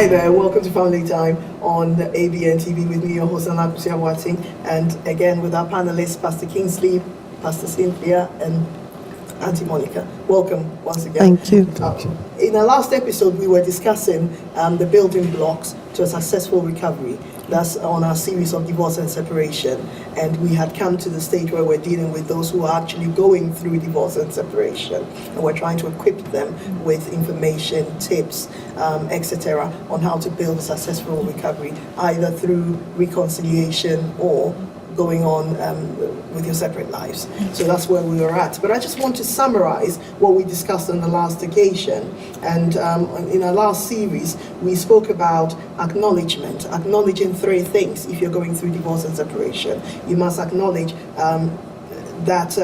Hi there, welcome to Family Time on ABN TV with me, your host, Anakusi Awati, and again with our panelists, Pastor Kingsley, Pastor Cynthia, and Auntie Monica. Welcome once again. Thank you. In our last episode, we were discussing the building blocks to a successful recovery. That's on our series of divorce and separation. And we had come to the stage where we're dealing with those who are actually going through divorce and separation. And we're trying to equip them with information, tips, etc., on how to build a successful recovery, either through reconciliation or going on with your separate lives. So that's where we were at. But I just want to summarize what we discussed on the last occasion. And in our last series, we spoke about acknowledging three things if you're going through divorce and separation. You must acknowledge that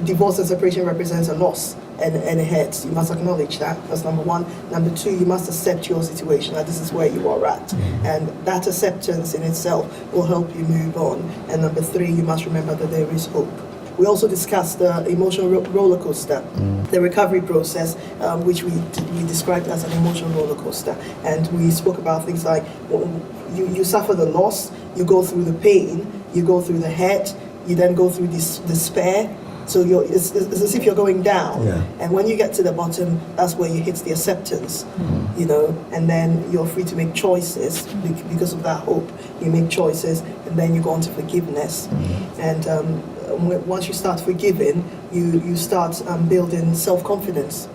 divorce and separation represents a loss and it hurts. You must acknowledge that. That's number one. Number two, you must accept your situation, that this is where you are at. And that acceptance in itself will help you move on. And number three, you must remember that there is hope. We also discussed the emotional roller coaster, the recovery process, which we described as an emotional roller coaster. And we spoke about things like you suffer the loss, you go through the pain, you go through the hurt, you then go through this despair. So it's as if you're going down, and when you get to the bottom, that's where you hit the acceptance, and then you're free to make choices because of that hope. You make choices, and then you go on to forgiveness, and once you start forgiving, you start building self-confidence,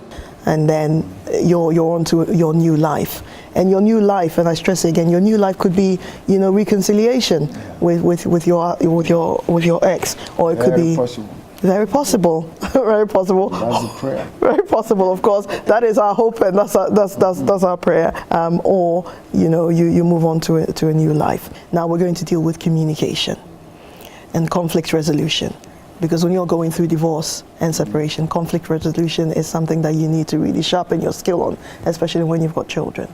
and then you're on to your new life. And your new life, and I stress it again, your new life could be, reconciliation with your ex, or it could be possible. Very possible, very possible. That's the prayer. Very possible, of course. That is our hope, and that's our prayer. Or you move on to a new life. Now we're going to deal with communication and conflict resolution, because when you're going through divorce and separation, conflict resolution is something that you need to really sharpen your skill on, especially when you've got children.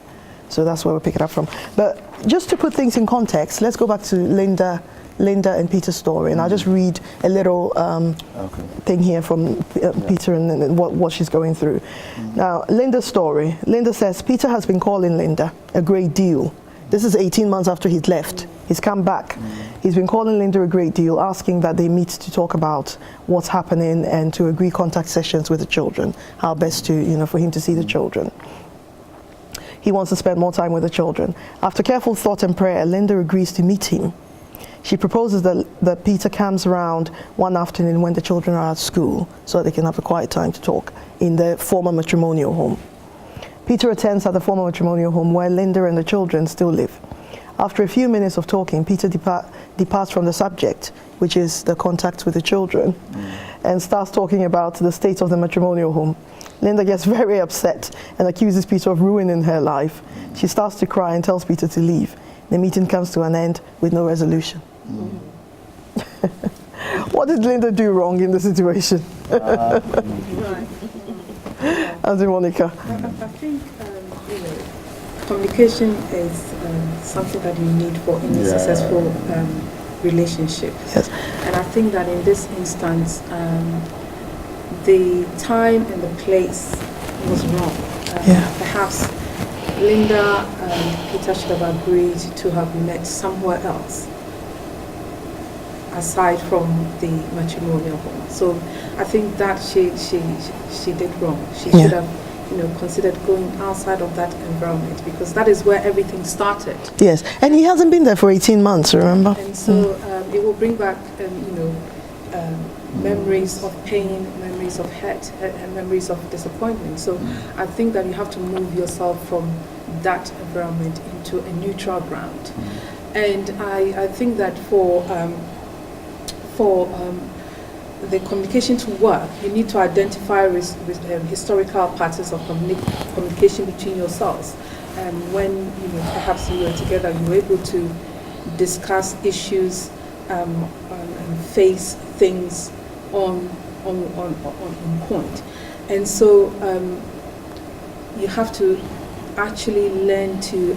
So that's where we pick it up from. But just to put things in context, let's go back to Linda and Peter's story, and I'll just read a little thing here from Peter and what she's going through. Now, Linda's story. Linda says, Peter has been calling Linda a great deal. This is 18 months after he'd left. He's come back. He's been calling Linda a great deal, asking that they meet to talk about what's happening and to agree contact sessions with the children, how best to, for him to see the children. He wants to spend more time with the children. After careful thought and prayer, Linda agrees to meet him. She proposes that Peter comes around one afternoon when the children are at school so they can have a quiet time to talk in the former matrimonial home. Peter attends at the former matrimonial home where Linda and the children still live. After a few minutes of talking, Peter departs from the subject, which is the contact with the children, and starts talking about the state of the matrimonial home. Linda gets very upset and accuses Peter of ruining her life. She starts to cry and tells Peter to leave. The meeting comes to an end with no resolution. What did Linda do wrong in the situation? Auntie Monica. I think communication is something that you need for any successful relationship. Yes. And I think that in this instance, the time and the place was wrong. Perhaps Linda and Peter should have agreed to have met somewhere else aside from the matrimonial home. So I think that she did wrong. She should have considered going outside of that environment, because that is where everything started. Yes, and he hasn't been there for 18 months, remember? And so it will bring back memories of pain, memories of hurt, and memories of disappointment. So I think that you have to move yourself from that environment into a neutral ground. And I think that for the communication to work, you need to identify historical patterns of communication between yourselves. When perhaps you were together, you were able to discuss issues and face things on point. And so you have to actually learn to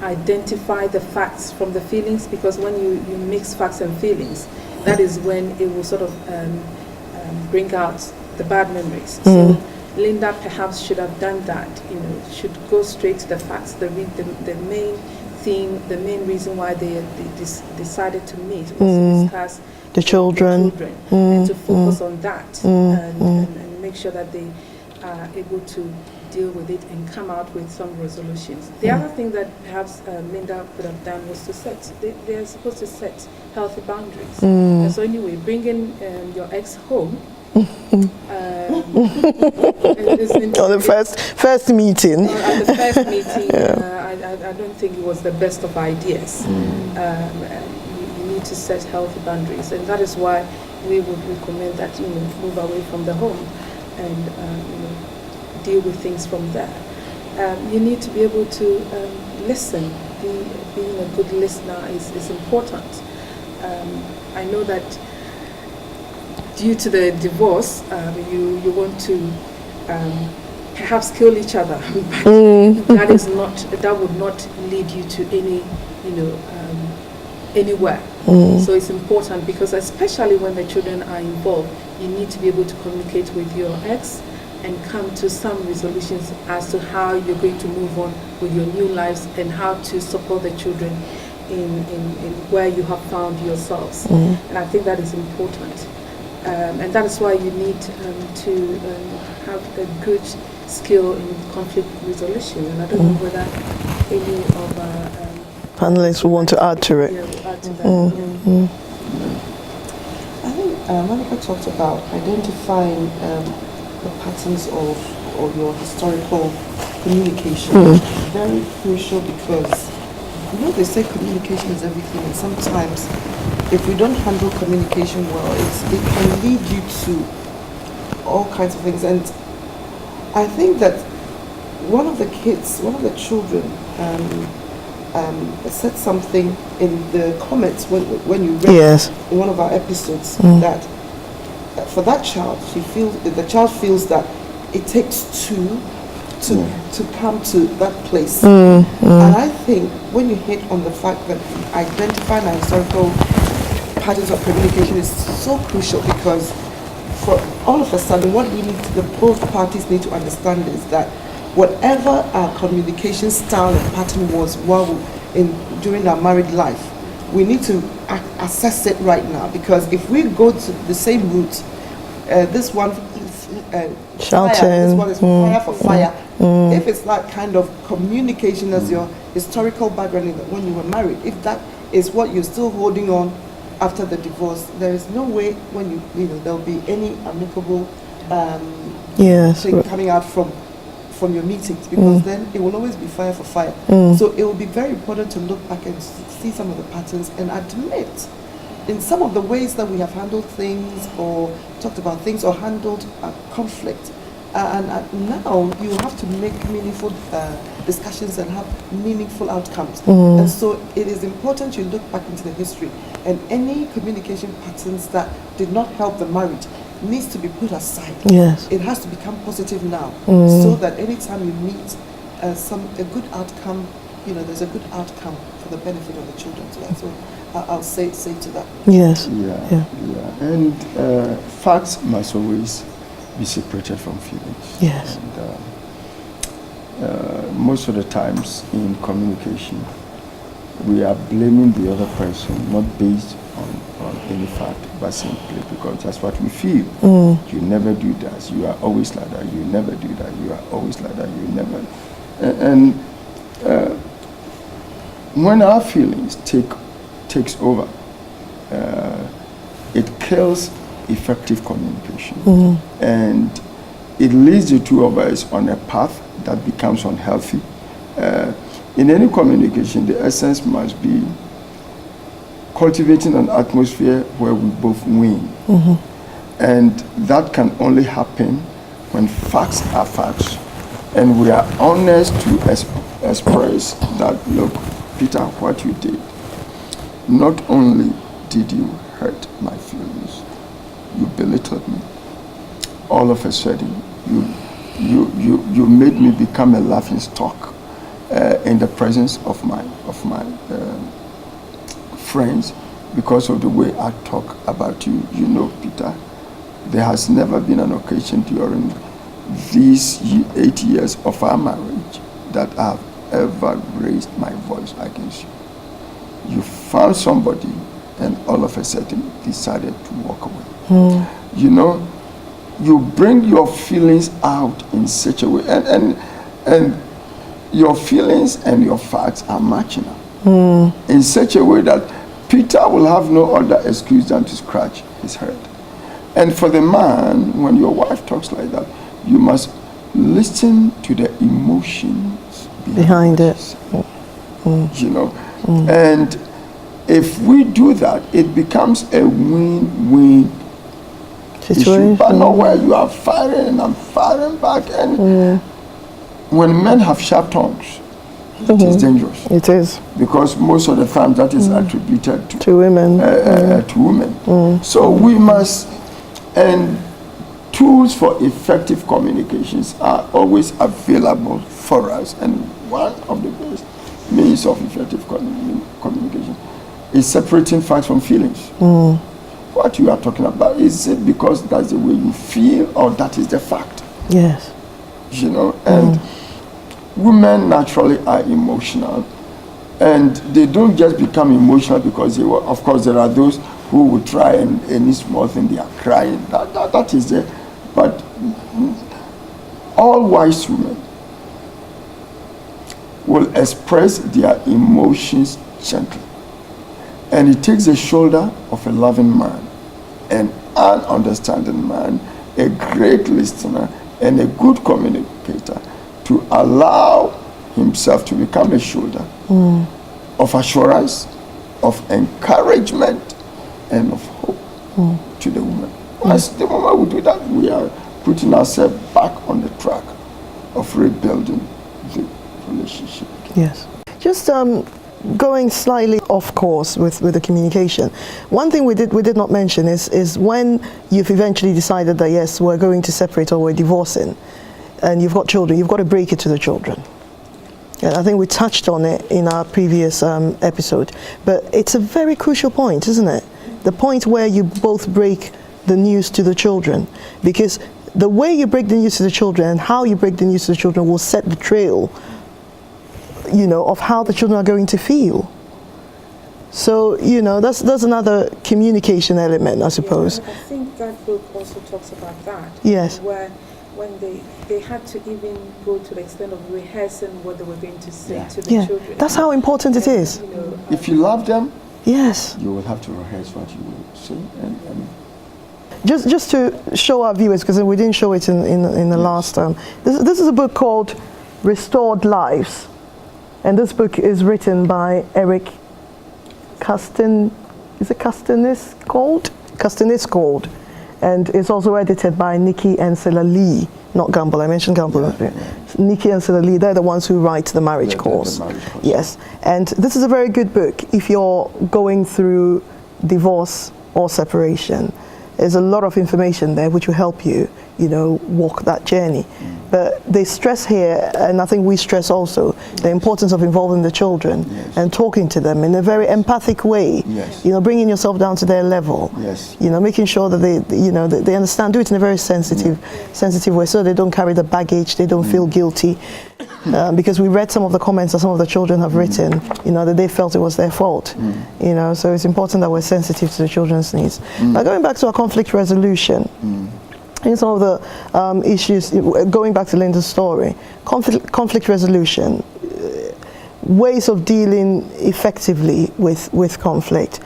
identify the facts from the feelings, because when you mix facts and feelings, that is when it will sort of bring out the bad memories. So Linda perhaps should have done that, should go straight to the facts, the main thing, the main reason why they decided to meet was to discuss the children, and to focus on that and make sure that they are able to deal with it and come out with some resolutions. The other thing that perhaps Linda could have done was to they are supposed to set healthy boundaries. And so anyway, bringing your ex home on the first meeting. At the first meeting, I don't think it was the best of ideas. You need to set healthy boundaries, and that is why we would recommend that you move away from the home and deal with things from there. You need to be able to listen. Being a good listener is important. I know that due to the divorce, you want to perhaps kill each other, but that would not lead you to anywhere. So it's important, because especially when the children are involved, you need to be able to communicate with your ex and come to some resolutions as to how you're going to move on with your new lives and how to support the children in where you have found yourselves. And I think that is important. And that is why you need to have a good skill in conflict resolution. And I don't know whether any of our panelists will want to add to it. will add to that. I think Monica talked about identifying the patterns of your historical communication. Very crucial, because they say communication is everything, and sometimes if we don't handle communication well, it can lead you to all kinds of things. And I think that one of the children said something in the comments when you read one of our episodes, that for that child, the child feels that it takes two to come to that place. And I think when you hit on the fact that identifying our historical patterns of communication is so crucial, because for all of a sudden, what both parties need to understand is that whatever our communication style and pattern was during our married life, we need to assess it right now, because if we go to the same route, this one is shouting, fire, this one is fire for fire. If it's that kind of communication as your historical background when you were married, if that is what you're still holding on after the divorce, there is no way when there'll be any amicable thing coming out from your meetings, because then it will always be fire for fire. So it will be very important to look back and see some of the patterns and admit in some of the ways that we have handled things or talked about things or handled conflict. And now you have to make meaningful discussions and have meaningful outcomes. And so it is important you look back into the history, and any communication patterns that did not help the marriage needs to be put aside. Yes. It has to become positive now, so that anytime you meet a good outcome, there's a good outcome for the benefit of the children. So I'll say to that. Yes. Yeah. And facts must always be separated from feelings. Yes. And, most of the times in communication, we are blaming the other person not based on any fact, but simply because that's what we feel. You never do that. You are always like that. You never do that. You are always like that. You never. And when our feelings takes over, it kills effective communication, and it leads the two of us on a path that becomes unhealthy. In any communication, the essence must be cultivating an atmosphere where we both win, and that can only happen when facts are facts, and we are honest to express that, look, Peter, what you did, not only did you hurt my feelings, you belittled me. All of a sudden, you made me become a laughing stock in the presence of my friends because of the way I talk about you. Peter, there has never been an occasion during these 8 years of our marriage that I have ever raised my voice against you. You found somebody and all of a sudden decided to walk away. You know, you bring your feelings out in such a way, and your feelings and your facts are matching up in such a way that Peter will have no other excuse than to scratch his head. And for the man, when your wife talks like that, you must listen to the emotions Behind it. you know. And if we do that, it becomes a win-win issue. Situation. But not where you are firing and I'm firing back. And when men have sharp tongues, it is dangerous. It is. Because most of the time that is attributed To women. to women. So we must, and tools for effective communications are always available for us. And one of the best means of effective communication is separating facts from feelings. What you are talking about, is it because that's the way you feel or that is the fact? Yes. You know, and women naturally are emotional, and they don't just become emotional because they were, of course there are those who will try and any small thing they are crying, that is there, but all wise women will express their emotions gently, and it takes the shoulder of a loving man and an understanding man, a great listener and a good communicator, to allow himself to become a shoulder of assurance, of encouragement, and of hope to the woman. As the moment we do that, we are putting ourselves back on the track of rebuilding the relationship. Yes. Just going slightly off course with the communication. One thing we did not mention is when you've eventually decided that yes, we're going to separate or we're divorcing, and you've got children, you've got to break it to the children. And I think we touched on it in our previous episode, but it's a very crucial point, isn't it? The point where you both break the news to the children, because the way you break the news to the children and how you break the news to the children will set the trail, you know, of how the children are going to feel. So, you know, that's another communication element, I suppose. Yeah, I think that book also talks about that. Yes. Where when they had to even go to the extent of rehearsing what they were going to say to the Yeah, children. that's how important it is. You know, If you love them, Yes. you will have to rehearse what you will say. And Just to show our viewers, because we didn't show it in the last time. This is a book called Restored Lives, and this book is written by Eric Castanis called, and it's also edited by Nikki and Sela Lee. Not Gamble, I mentioned Gamble. Nikki and Sela Lee, they're the ones who write the marriage course. the marriage course. Yes, and this is a very good book if you're going through divorce or separation. There's a lot of information there which will help you, you know, walk that journey. But they stress here, and I think we stress also, the importance of involving the children and talking to them in a very empathic way. Yes. You know, bringing yourself down to their level. Yes. You know, making sure that they understand, do it in a very sensitive way, so they don't carry the baggage, they don't feel guilty. Because we read some of the comments that some of the children have written, you know, that they felt it was their fault. You know, so it's important that we're sensitive to the children's needs. Now, going back to our conflict resolution, in some of the issues, going back to Linda's story, conflict resolution, ways of dealing effectively with conflict,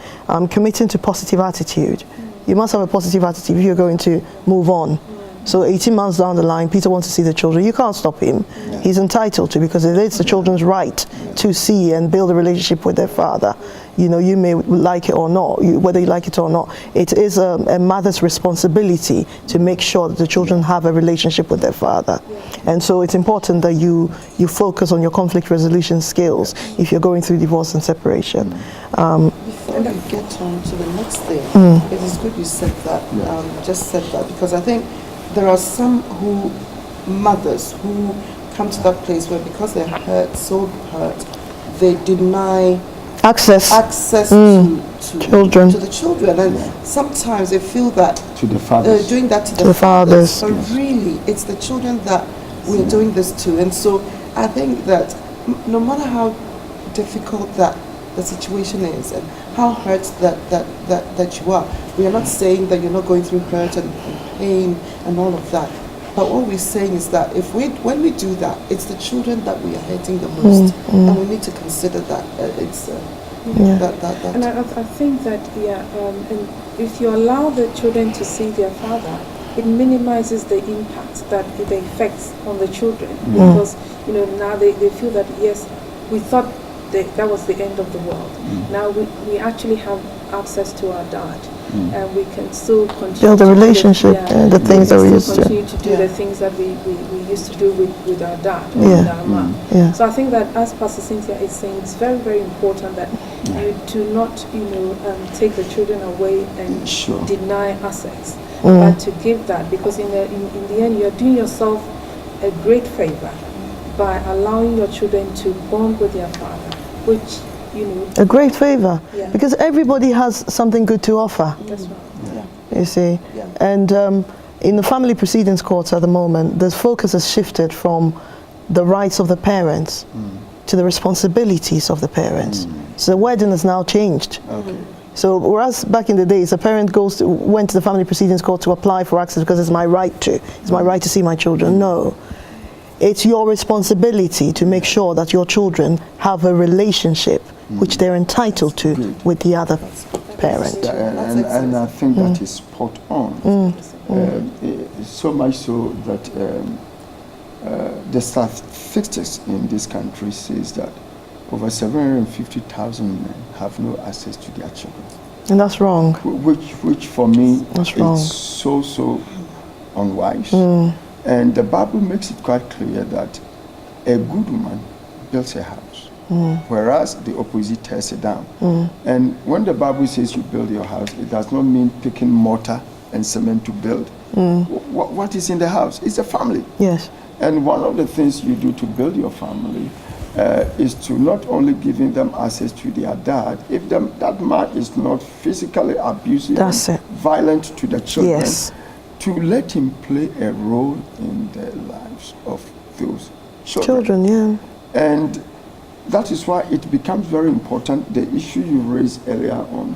committing to positive attitude. You must have a positive attitude if you're going to move on. So 18 months down the line, Peter wants to see the children. You can't stop him. He's entitled to, because it's the children's right to see and build a relationship with their father. You know, you may like it or not, whether you like it or not. It is a mother's responsibility to make sure that the children have a relationship with their father. And so it's important that you focus on your conflict resolution skills if you're going through divorce and separation. Before you get on to the next thing, it is good you said that, just said that, because I think there are some mothers who come to that place where, because they're hurt, so hurt, they deny access to children. to the children, and sometimes they feel that To the fathers. doing that to the the fathers. But really, it's the children that we're doing this to. And so I think that no matter how difficult that the situation is and how hurt that you are, we are not saying that you're not going through hurt and pain and all of that. But what we're saying is that when we do that, it's the children that we are hurting the most, and we need to consider that And I think that, and if you allow the children to see their father, it minimizes the impact that it affects on the children. Because, now they feel that, yes, we thought that was the end of the world. Now we actually have access to our dad. And we can still continue Build a to relationship, the things that we used to. continue to do the things that we used to do with our dad or Yeah. with our mom. Yeah. So I think that, as Pastor Cynthia is saying, it's very, very important that you do not, take the children away and Sure. deny assets, but to give that, because in the end, you're doing yourself a great favor by allowing your children to bond with their father, which, A great favor, Yeah. because everybody has something good to offer. that's right. You see, Yeah. and in the family proceedings courts at the moment, the focus has shifted from the rights of the parents to the responsibilities of the parents. So the wording has now changed. Okay. So whereas back in the days, a parent went to the family proceedings court to apply for access because it's my right to see my children. No, it's your responsibility to make sure that your children have a relationship which they're entitled to with the other parent. And I think that is spot on. So much so that the statistics in this country says that over 750,000 men have no access to their children. And that's wrong. Which for me That's wrong. is so unwise. And the Bible makes it quite clear that a good woman builds a house, whereas the opposite tears it down. And when the Bible says you build your house, it does not mean picking mortar and cement to build. What is in the house? It's a family. Yes. And one of the things you do to build your family is to not only giving them access to their dad, if that man is not physically abusive, That's and it. violent to the children, Yes. to let him play a role in the lives of those Children, yeah. And that is why it becomes very important, the issue you raised earlier on,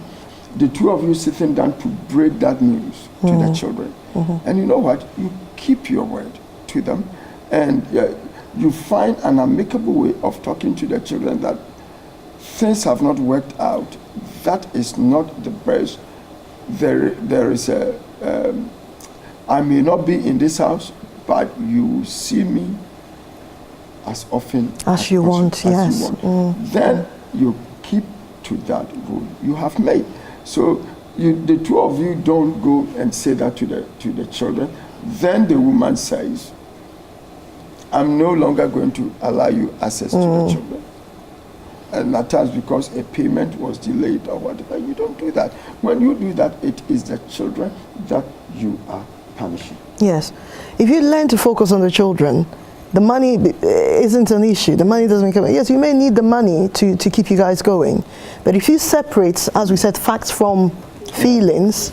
the two of you sitting down to break that news to the children. And you know what? You keep your word to them, and you find an amicable way of talking to the children that things have not worked out. That is not the best. There is a, I may not be in this house, but you see me as often As you want, yes. you want. Then you keep to that rule you have made. So the two of you don't go and say that to the children. Then the woman says, I'm no longer going to allow you access to the children. And at times because a payment was delayed or whatever, you don't do that. When you do that, it is the children that you are punishing. Yes. If you learn to focus on the children, the money isn't an issue. The money doesn't come. Yes, you may need the money to keep you guys going. But if you separate, as we said, facts from feelings,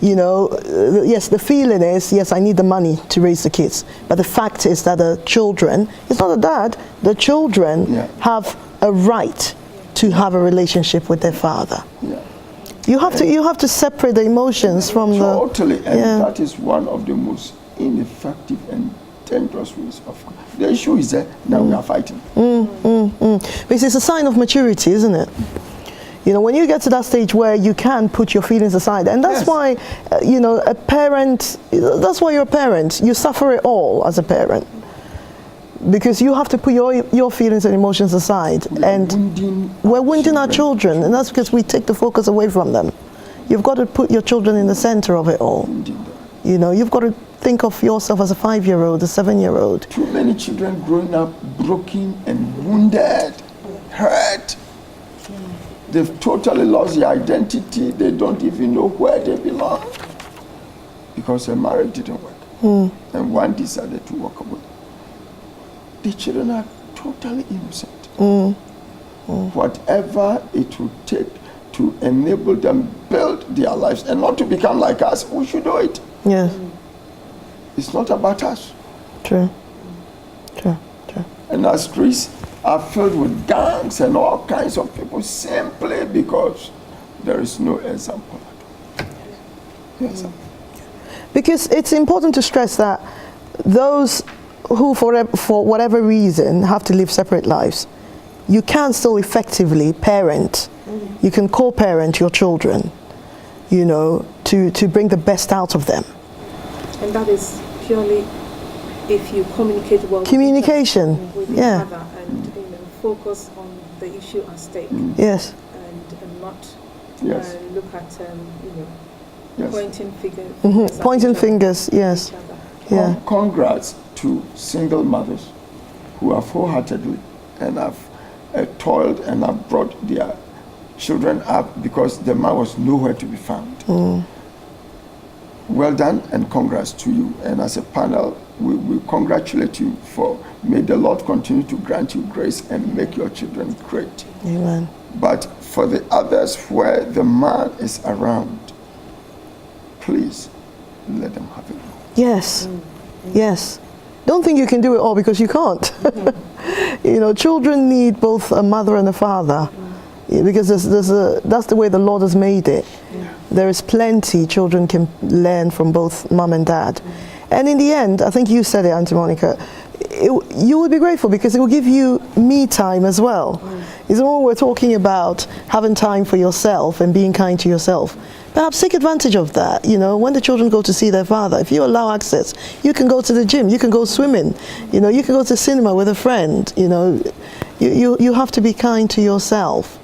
yes, the feeling is, yes, I need the money to raise the kids. But the fact is that the children, it's not the dad, the children have a right to have a relationship with their father. Yeah. You have to separate the emotions from Totally, and Yeah. that is one of the most ineffective and dangerous ways of. The issue is that now we are fighting. Because it's a sign of maturity, isn't it? When you get to that stage where you can put your feelings aside, and that's Yes. why, a parent, that's why you're a parent. You suffer it all as a parent. Because you have to put your feelings and emotions aside. We're wounding our children, and that's because we take the focus away from them. You've got to put your children in the center of it all. You've got to think of yourself as a 5-year-old, a 7-year-old. Too many children growing up broken and wounded, hurt. They've totally lost their identity. They don't even know where they belong because their marriage didn't work. And one decided to walk away. The children are totally innocent. whatever it will take to enable them build their lives and not to become like us, we should do it. Yes. It's not about us. True. True. True. And our streets are filled with gangs and all kinds of people simply because there is no example. Yes. Because it's important to stress that those who, for whatever reason, have to live separate lives, you can still effectively parent. You can co-parent your children, you know, to bring the best out of them. And that is purely if you communicate well Communication, with each yeah. other and focus on the issue at stake Yes. and not Yes. look at Yes. pointing fingers. Pointing at fingers, yes. each other. Yeah. Congrats to single mothers who have wholeheartedly and have toiled and have brought their children up because the man was nowhere to be found. Well done and congrats to you. And as a panel, we congratulate you for, may the Lord continue to grant you grace and make your children great. Amen. But for the others where the man is around, please let them have it. Yes. Yes. Don't think you can do it all because you can't. You know, children need both a mother and a father. Yeah, because that's the way the Lord has made it. There is plenty children can learn from both mom and dad. And in the end, I think you said it, Auntie Monica, you will be grateful because it will give you me time as well. It's when we're talking about having time for yourself and being kind to yourself. Perhaps take advantage of that. You know, when the children go to see their father, if you allow access, you can go to the gym, you can go swimming, you know, you can go to the cinema with a friend. You know, you have to be kind to yourself.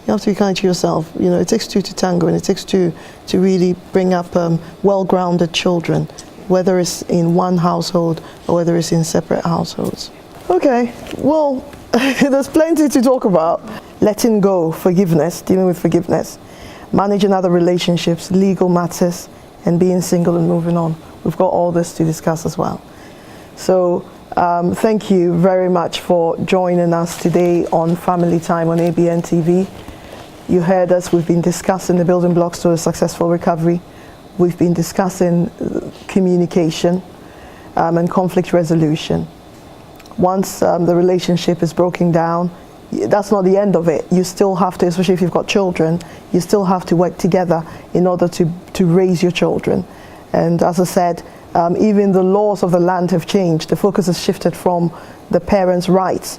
You have to be kind to yourself. You know, it takes two to tango, and it takes two to really bring up well-grounded children, whether it's in one household or whether it's in separate households. Okay, well, there's plenty to talk about. Letting go, forgiveness, dealing with forgiveness, managing other relationships, legal matters, and being single and moving on. We've got all this to discuss as well. So thank you very much for joining us today on Family Time on ABN TV. You heard us, we've been discussing the building blocks to a successful recovery. We've been discussing communication and conflict resolution. Once the relationship is broken down, that's not the end of it. You still have to, especially if you've got children, you still have to work together in order to raise your children. And as I said, even the laws of the land have changed. The focus has shifted from the parents' rights.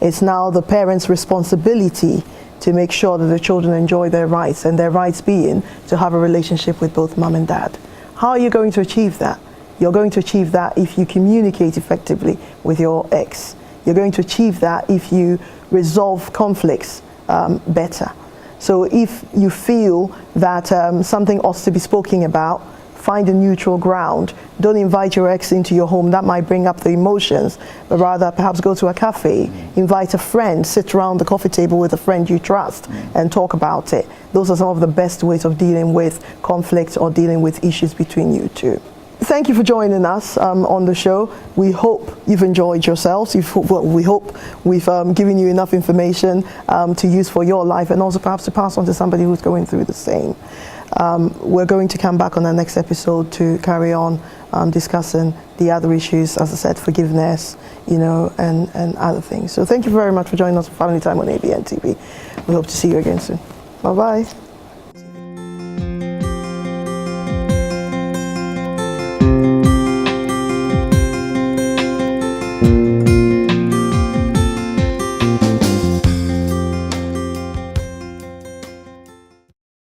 It's now the parents' responsibility to make sure that the children enjoy their rights, and their rights being to have a relationship with both mom and dad. How are you going to achieve that? You're going to achieve that if you communicate effectively with your ex. You're going to achieve that if you resolve conflicts better. So if you feel that something ought to be spoken about, find a neutral ground. Don't invite your ex into your home. That might bring up the emotions, but rather perhaps go to a cafe, invite a friend, sit around the coffee table with a friend you trust and talk about it. Those are some of the best ways of dealing with conflict or dealing with issues between you two. Thank you for joining us on the show. We hope you've enjoyed yourselves. We hope we've given you enough information to use for your life, and also perhaps to pass on to somebody who's going through the same. We're going to come back on our next episode to carry on discussing the other issues, as I said, forgiveness, you know, and other things. So thank you very much for joining us for Family Time on ABN TV. We hope to see you again soon. Bye-bye.